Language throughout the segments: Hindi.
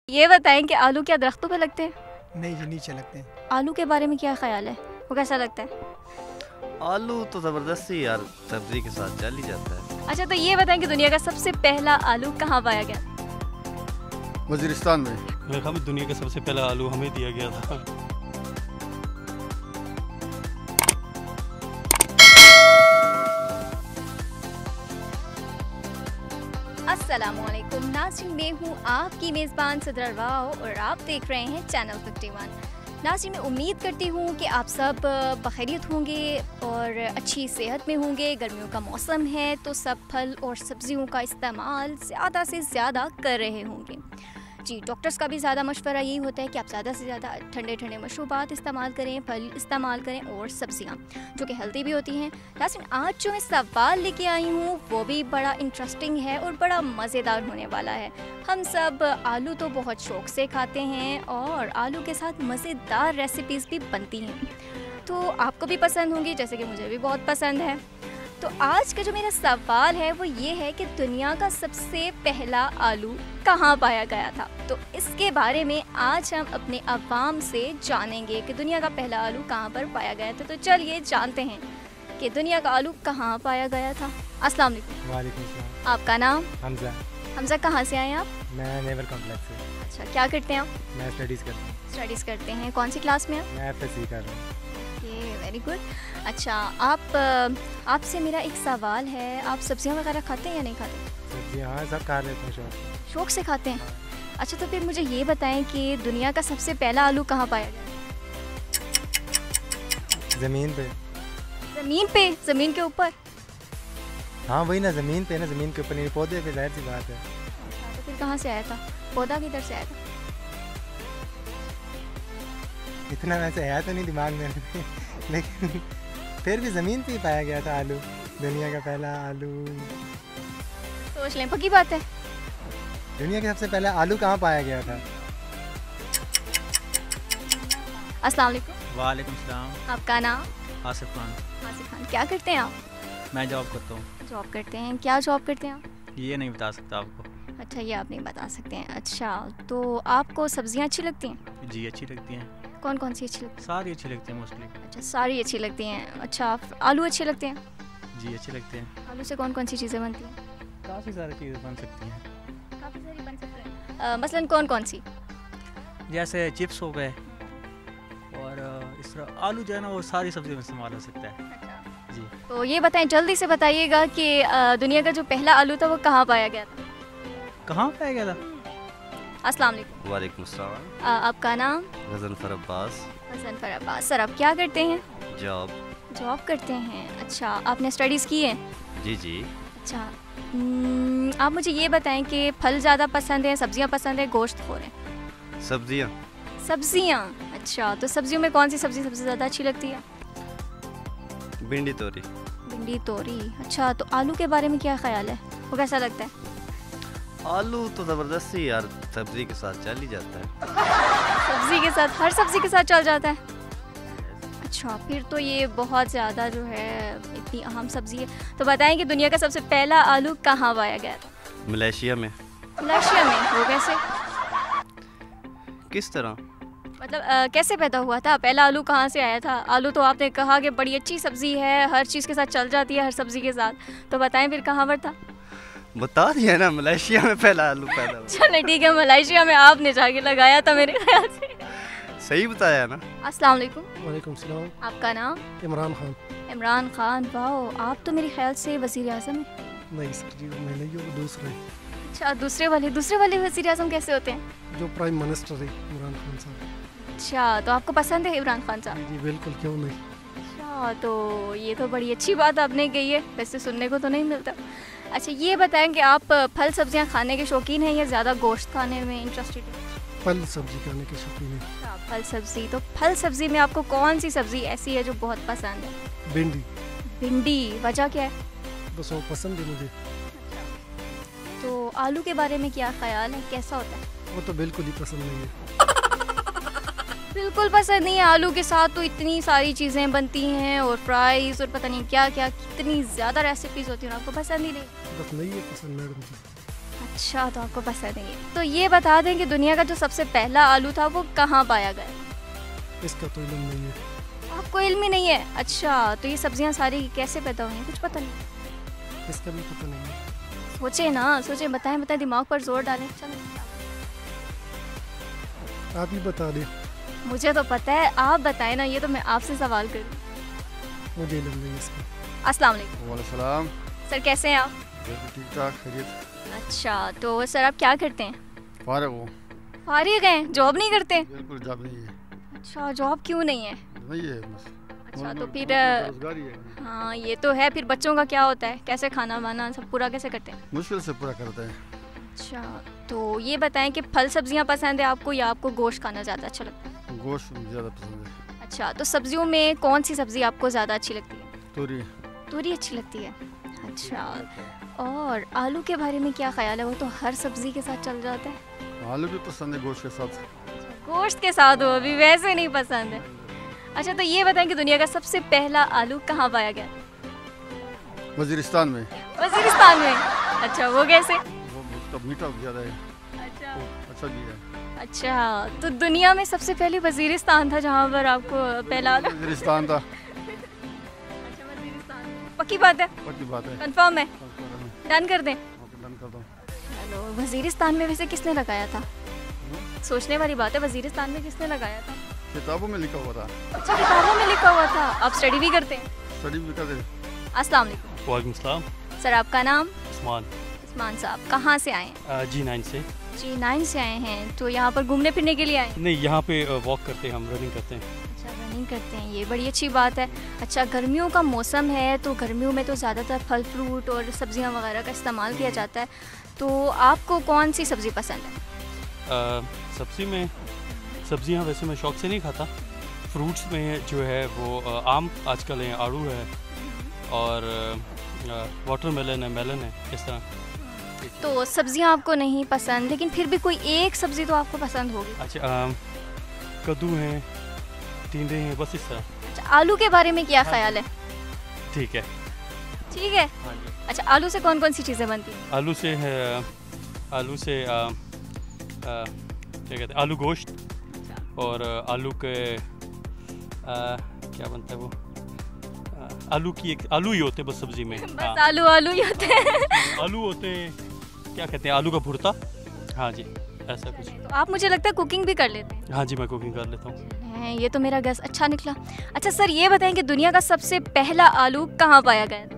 ये बताएं कि आलू क्या दरख्तों पे लगते हैं? नहीं जी, नीचे लगते हैं। आलू के बारे में क्या ख्याल है, वो कैसा लगता है? आलू तो ज़बरदस्ती यार सब्जी के साथ चल ही जाता है। अच्छा, तो ये बताएं कि दुनिया का सबसे पहला आलू कहाँ पाया गया? वजीरिस्तान में। मेरे ख्याल में दुनिया का सबसे पहला आलू हमें दिया गया था। अस्सलामुअलैकुम नाज़रीन, मैं हूँ आपकी मेज़बान सदर वाओ और आप देख रहे हैं चैनल 51। नाज़रीन, मैं उम्मीद करती हूँ कि आप सब बखैरियत होंगे और अच्छी सेहत में होंगे। गर्मियों का मौसम है तो सब फल और सब्जियों का इस्तेमाल ज़्यादा से ज़्यादा कर रहे होंगे। जी, डॉक्टर्स का भी ज़्यादा मशवरा यही होता है कि आप ज़्यादा से ज़्यादा ठंडे ठंडे मशरूबात इस्तेमाल करें, फल इस्तेमाल करें और सब्जियां जो कि हेल्दी भी होती हैं। लेकिन आज जो मैं सवाल लेके आई हूँ वो भी बड़ा इंटरेस्टिंग है और बड़ा मज़ेदार होने वाला है। हम सब आलू तो बहुत शौक़ से खाते हैं और आलू के साथ मज़ेदार रेसिपीज़ भी बनती हैं, तो आपको भी पसंद होंगी जैसे कि मुझे भी बहुत पसंद है। तो आज का जो मेरा सवाल है वो ये है कि दुनिया का सबसे पहला आलू कहाँ पाया गया था। तो इसके बारे में आज हम अपने अवाम से जानेंगे कि दुनिया का पहला आलू कहाँ पर पाया गया था। तो चलिए जानते हैं कि दुनिया का आलू कहाँ पाया गया था। अस्सलाम वालेकुम। वालेकुम सलाम। आपका नाम? हमजा। हमजा, कहाँ से आए हैं आप? मैं नेवल कॉम्प्लेक्स से। अच्छा, क्या करते हैं आप? मैं स्टडीज़ करता हूँ। स्टडीज़ करते हैं, कौन सी क्लास में आप? मैं FSC कर रहा हूँ। ये वेरी गुड। अच्छा, आपसे मेरा एक सवाल है, आप सब्जियां वगैरह खाते हैं या नहीं खाते? सब्जियाँ हाँ सब खा लेते हैं, शौक़ से खाते हैं। अच्छा, तो फिर मुझे ये बताएं कि दुनिया का सबसे पहला आलू कहाँ पाया गया? ज़मीन पे। ज़मीन पे? ज़मीन के ऊपर? हाँ वही ना, ज़मीन पे ना, ज़मीन के ऊपर नहीं, पौधे पे, जाहिर सी बात है। अच्छा, तो फिर कहाँ से आया था पौधा, किधर से आया था? इतना वैसे है तो नहीं दिमाग में लेकिन फिर भी ज़मीन पे ही पाया गया था आलू, दुनिया का पहला आलू। सोच लें, पक्की बात है? दुनिया का सबसे पहला आलू कहाँ पाया गया था? अस्सलाम वालेकुम। वालेकुम सलाम। आपका नाम? आसिफ खान। आसिफ खान, क्या करते हैं आप? मैं जॉब करता हूँ। जॉब करते हैं, क्या जॉब करते हैं आप? ये नहीं बता सकता आपको। अच्छा, ये आप नहीं बता सकते हैं। अच्छा, तो आपको सब्जियां अच्छी लगती हैं? जी अच्छी लगती हैं। कौन कौन सी अच्छी लगती हैं? सारी अच्छी लगती हैं मोस्टली। अच्छा, सारी अच्छी लगती हैं। अच्छा, आलू अच्छे लगते हैं? जी अच्छे लगते हैं। आलू से कौन कौन सी चीज़ें बनती हैं? काफ़ी सारी चीज़ें बन सकती हैं। काफ़ी सारी बन सकती हैं। मसलन कौन कौन सी? जैसे चिप्स हो गए और इस तरह आलू जो है ना वो सारी सब्जियों में इस्तेमाल हो सकता है। अच्छा। जी। तो ये बताएं, जल्दी से बताइएगा कि दुनिया का जो पहला आलू था वो कहाँ पाया गया था? कहाँ पाया गया था? अस्सलाम वालेकुम। वालेकुम अस्सलाम। आपका नाम? गज़नफ़र अब्बास। गज़नफ़र अब्बास। सर, आप क्या करते हैं? जॉब। जॉब करते हैं। अच्छा, आपने स्टडीज़ की है? जी जी। अच्छा, आप मुझे ये बताएं कि फल ज़्यादा पसंद है, सब्जियां पसंद है, गोश्त खोर है? सब्जियाँ। सब्जियां। अच्छा, तो सब्जियों में कौन सी सब्ज़ी सबसे ज़्यादा अच्छी लगती है? भिंडी तोरी। भिंडी तोरी। अच्छा, तो आलू के बारे में क्या ख्याल है, वो कैसा लगता है? आलू तो ज़बरदस्ती यार सब्जी के साथ चल ही जाता है। सब्जी के साथ, हर सब्जी के साथ चल जाता है। अच्छा, फिर तो ये बहुत ज़्यादा जो है इतनी अहम सब्ज़ी है। तो बताएं कि दुनिया का सबसे पहला आलू कहाँ पाया गया था? मलेशिया में। मलेशिया में? वो कैसे? किस तरह? मतलब कैसे पैदा हुआ था? पहला आलू कहाँ से आया था? आलू तो आपने कहा कि बड़ी अच्छी सब्ज़ी है, हर चीज़ के साथ चल जाती है, हर सब्ज़ी के साथ। तो बताएं फिर कहाँ पर था? बता दिया ना, मलेशिया में पहला आलू पैदा हुआ। चलो ठीक है, मलेशिया में आपने जाके लगाया था मेरे ख्याल से। सही बताया ना। अस्सलाम वालेकुम। वालेकुम सलाम। आपका नाम? इमरान खान। इमरान खान। वाह, आप तो मेरे ख्याल से वज़ीर आज़म हैं। नहीं सर जी, मैं नहीं हूँ, दूसरे अच्छा, दूसरे वाले वज़ीर आज़म कैसे होते हैं? जो प्राइम मिनिस्टर है इमरान खान साहब। अच्छा, तो आपको पसंद है इमरान खान साहब? जी बिल्कुल, क्यों नहीं। अच्छा, तो ये तो बड़ी अच्छी बात आपने कही है, वैसे सुनने को तो नहीं मिलता। अच्छा, ये बताएं कि आप फल सब्जियां खाने के शौकीन हैं या ज़्यादा गोश्त खाने में इंटरेस्टेड हैं? फल सब्जी खाने के शौकीन है। अच्छा, फल सब्जी। तो फल सब्जी में आपको कौन सी सब्जी ऐसी है जो बहुत पसंद है? भिंडी। भिंडी, वजह क्या है? बस वो पसंद है मुझे। तो आलू के बारे में क्या ख्याल है, कैसा होता है? वो तो बिल्कुल ही पसंद नहीं है। बिल्कुल पसंद नहीं है। आलू के साथ तो इतनी सारी चीज़ें बनती हैं और फ्राइज़ और पता नहीं क्या क्या, कितनी ज़्यादा रेसिपीज़ होती हैं, आपको पसंद ही नहीं? बस नहीं है पसंद मैडम जी। अच्छा, तो आपको पसंद नहीं है। तो ये बता दें कि दुनिया का जो सबसे पहला आलू था वो कहाँ पाया गया? इसका तो इल्म नहीं है। आपको इल्म ही नहीं है? अच्छा, तो ये सब्जियां सारी कैसे पैदा हुई हैं? कुछ पता नहीं? इसका भी पता नहीं है। सोचे ना, सोचे, बताएं बताएं, दिमाग पर जोर डालें। चलो आप ही बता दें। मुझे तो पता है, आप बताएं ना, ये तो मैं आपसे सवाल करूँ। मुझे इल्म नहीं है इसका। अस्सलाम वालेकुम। वालेकुम। सर कैसे हैं आप? ठीक ठाक खैरियत। अच्छा, तो सर आप क्या करते हैं? फारिग हूँ। फारिग हैं, जॉब नहीं करते? बिल्कुल जॉब नहीं है। अच्छा, जॉब क्यों नहीं है? नहीं है बस। अच्छा, तो फिर बेरोजगारी है। हाँ ये तो है। फिर बच्चों का क्या होता है? कैसे खाना वाना सब पूरा कैसे करते हैं? मुश्किल से पूरा करते हैं। अच्छा, तो ये बताएं कि फल सब्जियां पसंद है आपको या आपको गोश्त खाना ज़्यादा अच्छा लगता है? गोश्त ज़्यादा पसंद है। अच्छा, तो सब्जियों में कौन सी सब्ज़ी आपको ज़्यादा अच्छी लगती है? तूरी। तूरी अच्छी लगती है। अच्छा, और आलू के बारे में क्या ख्याल है? वो तो हर सब्ज़ी के साथ चल जाता है। आलू भी पसंद है गोश्त के साथ। गोश्त के साथ हो, अभी वैसे नहीं पसंद है। अच्छा, तो ये बताएं कि दुनिया का सबसे पहला आलू कहाँ पाया गया? वजीरिस्तान में। वजीरिस्तान में। अच्छा, वो कैसे? वो उसका मीठा ज़्यादा है। अच्छा अच्छा भी है। अच्छा, तो दुनिया में सबसे पहले वजीरिस्तान था जहाँ पर आपको पहला आलू? वजीरिस्तान था। अच्छा, वजीरिस्तान। पक्की बात है? पक्की बात है। कंफर्म है? डन कर दें? डन कर दो। हेलो, वजीरिस्तान में वैसे किसने लगाया था? सोचने वाली बात है, वजीरिस्तान में किसने लगाया था? किताबों में लिखा हुआ था। अच्छा, किताबों में लिखा हुआ था। आप स्टडी भी करते हैं? स्टडी भी करते हैं। अस्सलाम वालेकुम। वालेकुम सलाम। सर आपका नाम? उस्मान। उस्मान साहब, कहाँ से आए हैं? G9 से। G9 से आए हैं, तो यहाँ पर घूमने फिरने के लिए आए हैं? नहीं, यहाँ पे वॉक करते हैं, हम रनिंग करते हैं। अच्छा, रनिंग करते हैं, ये बड़ी अच्छी बात है। अच्छा, गर्मियों का मौसम है तो गर्मियों में तो ज़्यादातर फल फ्रूट और सब्जियाँ वगैरह का इस्तेमाल किया जाता है, तो आपको कौन सी सब्ज़ी पसंद है? सब्ज़ी में सब्जियाँ वैसे मैं शौक से नहीं खाता। फ्रूट्स में जो है वो आम आजकल है, आड़ू है और वाटरमेलन है, मेलन है, इस तरह। तो सब्जियां आपको नहीं पसंद, लेकिन फिर भी कोई एक सब्ज़ी तो आपको पसंद होगी। अच्छा, कद्दू हैं, टिंडे हैं, बस इस तरह। अच्छा, आलू के बारे में क्या ख्याल है? ठीक है। ठीक है। हाँ जी। अच्छा, आलू से कौन कौन सी चीज़ें बनती हैं? आलू से क्या कहते हैं, आलू गोश्त और आलू के क्या बनता है वो, आलू की एक आलू ही होते हैं बस सब्जी में। बस आलू आलू ही होते हैं। आलू होते हैं, क्या कहते हैं, आलू का भुर्ता। हाँ जी, ऐसा कुछ। तो आप मुझे लगता है कुकिंग भी कर लेते हैं? हाँ जी, मैं कुकिंग कर लेता हूँ। ये तो मेरा गैस अच्छा निकला। अच्छा सर, ये बताएं कि दुनिया का सबसे पहला आलू कहाँ पाया गया था?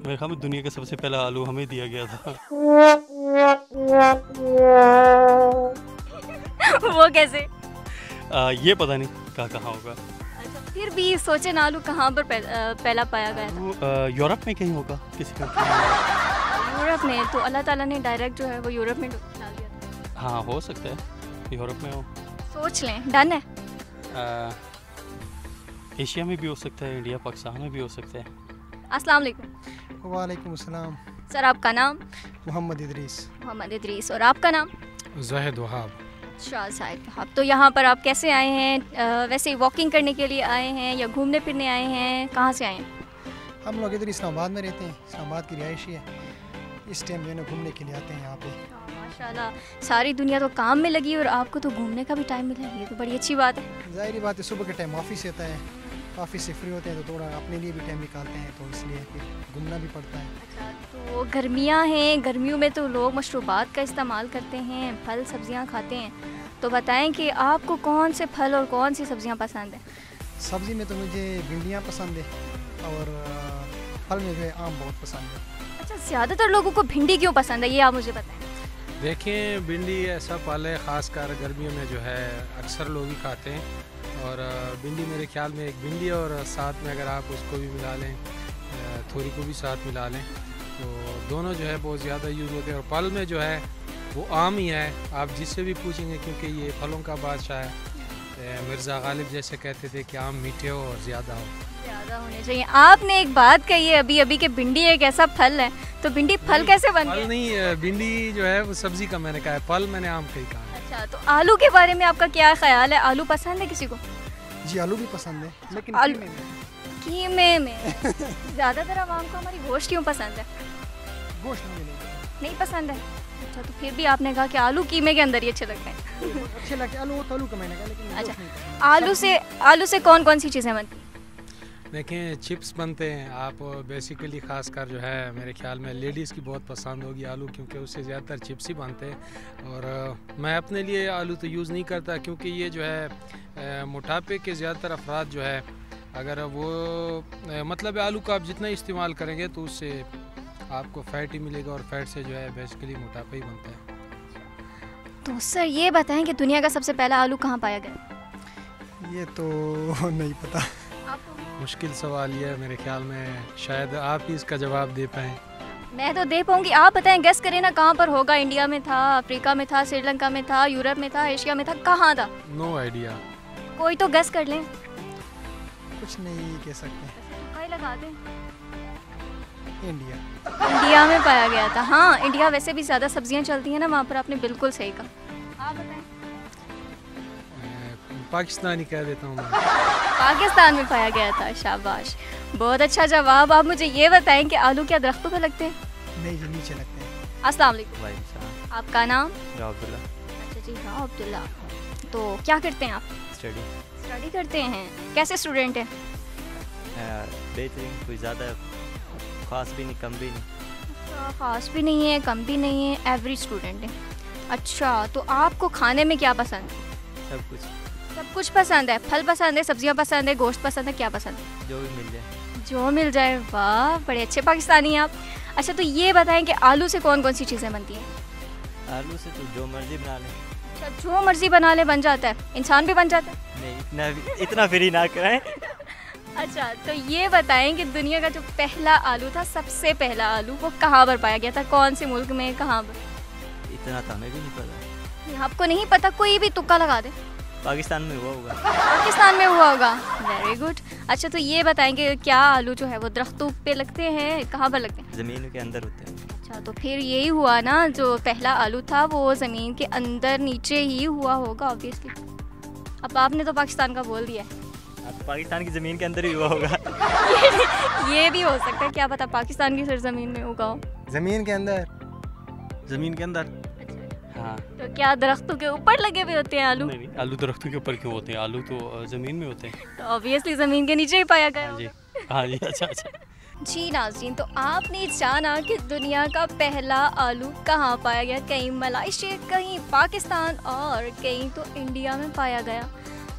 मेरे ख्याल में दुनिया का सबसे पहला आलू हमें दिया गया था। वो कैसे? ये पता नहीं कहाँ होगा। अच्छा, फिर भी सोचे ना, आलू कहाँ पर पहला पाया गया था? वो यूरोप में कहीं होगा, किसी कंट्री में। यूरोप में? तो अल्लाह ताला ने डायरेक्ट जो है वो यूरोप में डाल दिया था। हाँ, हो सकता है यूरोप में हो। सोच लें, डन है? एशिया में भी हो सकता है, इंडिया पाकिस्तान में भी हो सकता है। अस्सलाम वालेकुम। वालेकुम सलाम। सर आपका नाम? मोहम्मद इदरीस। मोहम्मद इदरीस। और आपका नाम? जाहिद वहाब। शाह साहिब। आप तो यहाँ पर आप कैसे आए हैं? वैसे ही वॉकिंग करने के लिए आए हैं या घूमने फिरने आए हैं? कहाँ से आए हैं? हम लोग इधर इस्लामाबाद में रहते हैं, इस्लामाबाद की रिहायशी है। इस टाइम जो है ना घूमने के लिए आते हैं यहाँ पे। माशाल्लाह, सारी दुनिया तो काम में लगी और आपको तो घूमने का भी टाइम मिला, ये तो बड़ी अच्छी बात है। ज़ाहिर बात है, सुबह के टाइम ऑफिस रहता है, ऑफिस से फ्री होते हैं तो थोड़ा अपने लिए भी टाइम निकालते हैं, तो इसलिए फिर घूमना भी पड़ता है। अच्छा, तो गर्मियाँ हैं, गर्मियों में तो लोग मशरूबात का इस्तेमाल करते हैं, फल सब्जियाँ खाते हैं, तो बताएं कि आपको कौन से फल और कौन सी सब्जियाँ पसंद हैं? सब्ज़ी में तो मुझे भिंडियाँ पसंद है और फल में जो है आम बहुत पसंद है। अच्छा, ज़्यादातर लोगों को भिंडी क्यों पसंद है, ये आप मुझे बताएं। देखिए, भिंडी ऐसा फल है, ख़ासकर गर्मियों में जो है अक्सर लोग ही खाते हैं। और भिंडी मेरे ख्याल में एक भिंडी और साथ में अगर आप उसको भी मिला लें, थोड़ी को भी साथ मिला लें, तो दोनों जो है बहुत ज़्यादा यूज़ होते हैं। और फल में जो है वो आम ही है, आप जिससे भी पूछेंगे, क्योंकि ये फलों का बादशाह है। मिर्ज़ा गालिब जैसे कहते थे कि आम मीठे हो और ज़्यादा हो। ज़्यादा होने चाहिए। आपने एक बात कही है अभी अभी कि भिंडी एक ऐसा फल है, तो भिंडी फल कैसे बन फल गया? नहीं, भिंडी जो है वो सब्ज़ी का मैंने कहा है, फल मैंने आम का ही कहा है। अच्छा, तो आलू के बारे में आपका क्या ख्याल है? आलू पसंद है किसी को? जी, आलू भी पसंद है, लेकिन आलू कीमे में। कीमे में। ज़्यादातर आवाम को हमारी गोश्त क्यों पसंद है? गोश्त मुझे नहीं पसंद। नहीं पसंद है? अच्छा, तो फिर भी आपने कहा कि आलू कीमे के अंदर ही अच्छे लगते हैं। अच्छे लगते आलू, वो तलू का मैंने कहा, लेकिन अच्छा, गोश्त नहीं पसंद। आलू से कौन कौन सी चीज़ें बनती हैं? देखें चिप्स बनते हैं, आप बेसिकली ख़ासकर जो है मेरे ख्याल में लेडीज़ की बहुत पसंद होगी आलू, क्योंकि उससे ज़्यादातर चिप्स ही बनते हैं। और मैं अपने लिए आलू तो यूज़ नहीं करता, क्योंकि ये जो है मोटापे के ज़्यादातर अफराद जो है, अगर वो मतलब आलू का आप जितना इस्तेमाल करेंगे तो उससे आपको फ़ैट ही मिलेगा, और फैट से जो है बेसिकली मोटापा ही बनता है। तो सर ये बताएं कि दुनिया का सबसे पहला आलू कहाँ पाया गया? ये तो नहीं पता। मुश्किल सवाल ये है, मेरे ख्याल में शायद आप ही इसका जवाब दे पाएँ। मैं तो दे पाऊंगी, आप बताएं, गेस करें ना कहाँ पर होगा। इंडिया में था, अफ्रीका में था, श्रीलंका में था, यूरोप में था, एशिया में था, कहाँ था? No idea. कोई तो गेस कर लें। कुछ नहीं कह सकते। तुक्का ही लगा दें। इंडिया। इंडिया में पाया गया था। हाँ, इंडिया वैसे भी ज़्यादा सब्जियां चलती हैं ना वहाँ पर, आपने बिल्कुल सही कहा। आप बताएं। पाकिस्तान ही कह देता हूँ मैं। पाकिस्तान में पाया गया था, शाबाश, बहुत अच्छा जवाब। आप मुझे ये बताएं कि आलू क्या दरख्तों पर लगते हैं? नहीं जी, नीचे लगते हैं। अस्सलाम वालेकुम। वालेकुम आपका नाम? अब्दुल्ला। अच्छा जी, हाँ अब्दुल्ला। तो क्या करते हैं आप? स्टडी करते हैं। कैसे स्टूडेंट हैं? बेहतरीन, कोई ज़्यादा ख़ास भी नहीं, कम भी नहीं। ख़ास भी नहीं है, कम भी नहीं है, एवरेज स्टूडेंट है। अच्छा, तो आपको खाने में क्या पसंद है? सब कुछ। सब कुछ पसंद है? फल पसंद है, सब्जियां पसंद है, गोश्त पसंद है, क्या पसंद है? जो भी मिल जाए। जो मिल जाए। वाह, बड़े अच्छे पाकिस्तानी हैं आप। अच्छा, तो ये बताएं कि आलू से कौन कौन सी चीज़ें बनती हैं? आलू से तो जो मर्जी बना लें। अच्छा, जो मर्जी बना ले बन जाता है? इंसान भी बन जाता है? नहीं, इतना फ्री ना कराएं। अच्छा, तो ये बताएं कि दुनिया का जो पहला आलू था, सबसे पहला आलू, वो कहाँ पर पाया गया था? कौन से मुल्क में, कहाँ पर? इतना तो हमें भी नहीं पता। आपको नहीं पता? कोई भी तुक्का लगा दे। पाकिस्तान में हुआ होगा। पाकिस्तान में हुआ होगा। Very good. अच्छा, तो ये बताएं कि क्या आलू जो है वो दरख्तों पे लगते हैं, कहाँ पर लगते हैं? ज़मीन के अंदर होते हैं। अच्छा, तो फिर यही हुआ ना, जो पहला आलू था वो ज़मीन के अंदर नीचे ही हुआ होगा ऑब्वियसली। अब आपने तो पाकिस्तान का बोल दिया है। तो पाकिस्तान की ज़मीन के अंदर ही हुआ होगा। ये भी हो सकता है, क्या पता पाकिस्तान की सरजमीन में उगा हो। ज़मीन के अंदर। ज़मीन के अंदर। हाँ। तो क्या दरख्तों के ऊपर लगे हुए होते हैं आलू? नहीं, आलू दरख्तों के ऊपर क्यों होते हैं? आलू तो ज़मीन में होते हैं। तो ऑब्वियसली ज़मीन के नीचे ही पाया गया हाँ जी, होगा। हाँ जी। अच्छा। जी नाज़रीन, तो आपने जाना कि दुनिया का पहला आलू कहाँ पाया गया। कहीं मलेशिया, कहीं पाकिस्तान, और कहीं तो इंडिया में पाया गया।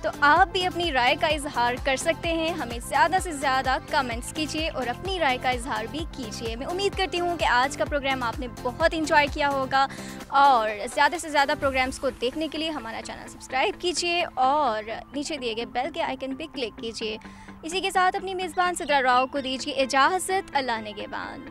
तो आप भी अपनी राय का इजहार कर सकते हैं। हमें ज़्यादा से ज़्यादा कमेंट्स कीजिए और अपनी राय का इजहार भी कीजिए। मैं उम्मीद करती हूँ कि आज का प्रोग्राम आपने बहुत इंजॉय किया होगा, और ज़्यादा से ज़्यादा प्रोग्राम्स को देखने के लिए हमारा चैनल सब्सक्राइब कीजिए और नीचे दिए गए बेल के आइकन पर क्लिक कीजिए। इसी के साथ अपनी मेज़बान सिद्रा राव को दीजिए इजाज़त। अल्लाह ने के बाद।